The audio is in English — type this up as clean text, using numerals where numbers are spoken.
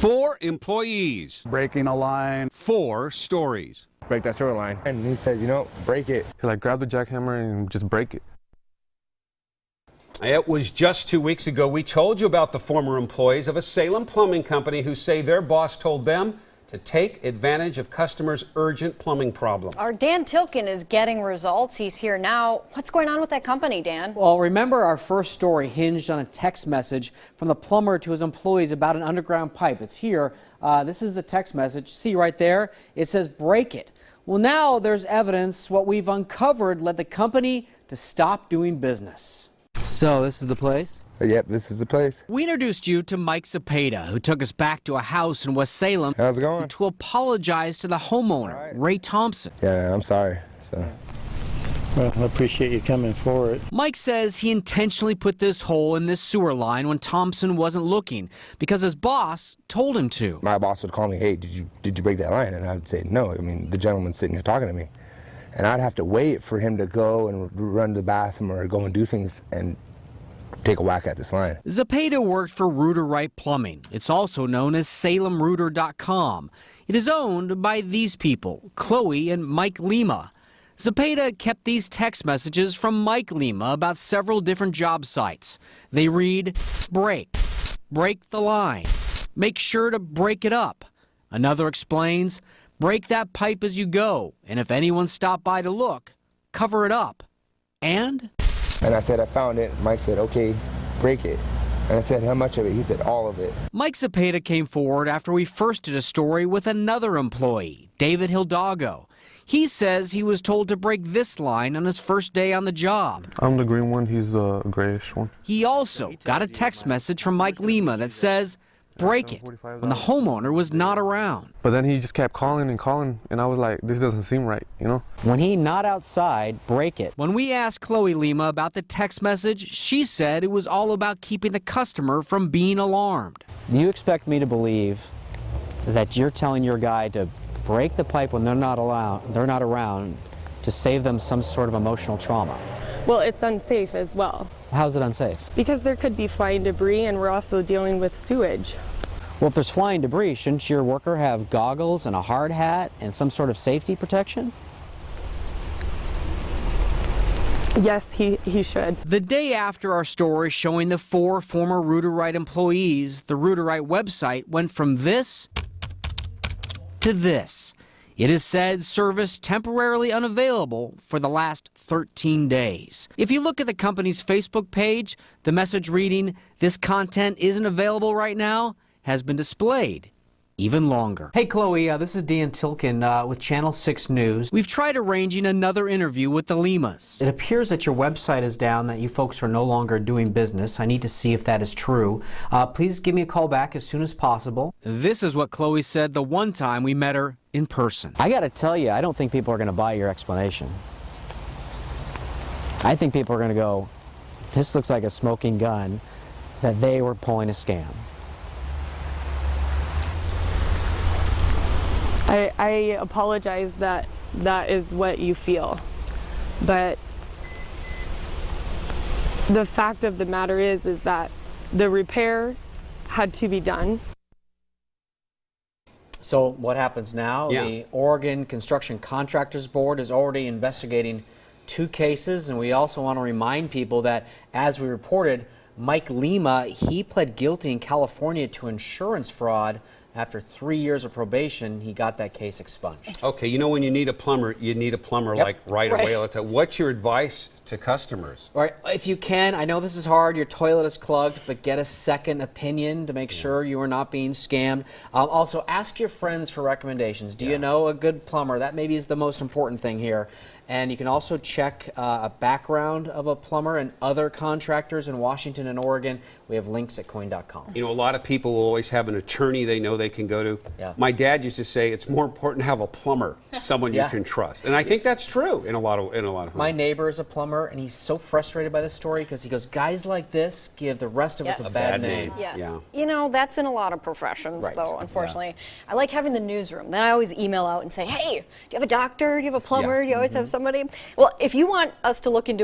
4 employees. Breaking a line. 4 stories. Break that sewer line. And he said, you know, break it. He like grab the jackhammer and just break it. It was just 2 weeks ago we told you about the former employees of a Salem plumbing company who say their boss told them to take advantage of customers' urgent plumbing problems. Our Dan Tilkin is getting results. He's here now. What's going on with that company, Dan? Well, remember our first story hinged on a text message from the plumber to his employees about an underground pipe. It's here. This is the text message. See right there? It says, break it. Well, now there's evidence what we've uncovered led the company to stop doing business. So this is the place? Yep, this is the place. We introduced you to Mike Cepeda, who took us back to a house in West Salem. How's it going? To apologize to the homeowner, Ray Thompson. Yeah, I'm sorry. So. Well, I appreciate you coming forward. Mike says he intentionally put this hole in this sewer line when Thompson wasn't looking because his boss told him to. My boss would call me, hey, did you break that line? And I would say, no. I mean, the gentleman's sitting here talking to me. And I'd have to wait for him to go and run to the bathroom or go and do things and take a whack at this line. Cepeda worked for Rite Plumbing. It's also known as SalemRooter.com. It is owned by these people, Chloe and Mike Lima. Cepeda kept these text messages from Mike Lima about several different job sites. They read, break the line, make sure to break it up. Another explains, break that pipe as you go, and if anyone stopped by to look, cover it up. And I said, I found it. Mike said, okay, break it. And I said, how much of it? He said, all of it. Mike Cepeda came forward after we first did a story with another employee, David Hildago. He says he was told to break this line on his first day on the job. I'm the green one, he's the grayish one. He also got a text message from Mike Lima that says, break it, when the homeowner was not around. But then he just kept calling and calling, and I was like, this doesn't seem right, you know? When he not outside, break it. When we asked Chloe Lima about the text message, she said it was all about keeping the customer from being alarmed. Do you expect me to believe that you're telling your guy to break the pipe when they're not around to save them some sort of emotional trauma? Well, it's unsafe as well. How's it unsafe? Because there could be flying debris, and we're also dealing with sewage. Well, if there's flying debris, shouldn't your worker have goggles and a hard hat and some sort of safety protection? Yes, he should. The day after our story showing the 4 former Rite employees, the Rite website went from this to this. It is said service temporarily unavailable for the last 13 days. If you look at the company's Facebook page, the message reading, "This content isn't available right now," has been displayed even longer. Hey Chloe, this is Dan Tilkin with Channel 6 News. We've tried arranging another interview with the Limas. It appears that your website is down, that you folks are no longer doing business. I need to see if that is true. Please give me a call back as soon as possible. This is what Chloe said the one time we met her in person. I gotta tell you, I don't think people are gonna buy your explanation. I think people are gonna go, this looks like a smoking gun, that they were pulling a scam. I apologize that that is what you feel, but the fact of the matter is that the repair had to be done. So what happens now? Yeah. The Oregon Construction Contractors Board is already investigating 2 cases, and we also want to remind people that, as we reported, Mike Lima, he pled guilty in California to insurance fraud. After 3 years of probation, he got that case expunged. Okay, you know when you need a plumber like right away. What's your advice to customers? All right, if you can, I know this is hard, your toilet is clogged, but get a second opinion to make sure you are not being scammed. Also, ask your friends for recommendations. Do you know a good plumber? That maybe is the most important thing here. And you can also check a background of a plumber and other contractors in Washington and Oregon. We have links at coin.com. You know, a lot of people will always have an attorney they know they can go to. Yeah. My dad used to say it's more important to have a plumber, someone you can trust. And I think that's true in a lot of homes. My neighbor is a plumber, and he's so frustrated by this story because he goes, guys like this give the rest of us a bad name. Yes. Yeah. You know, that's in a lot of professions, Right. though, unfortunately. I like having the newsroom. Then I always email out and say, hey, do you have a doctor? Do you have a plumber? Do you always have somebody? Well, if you want us to look into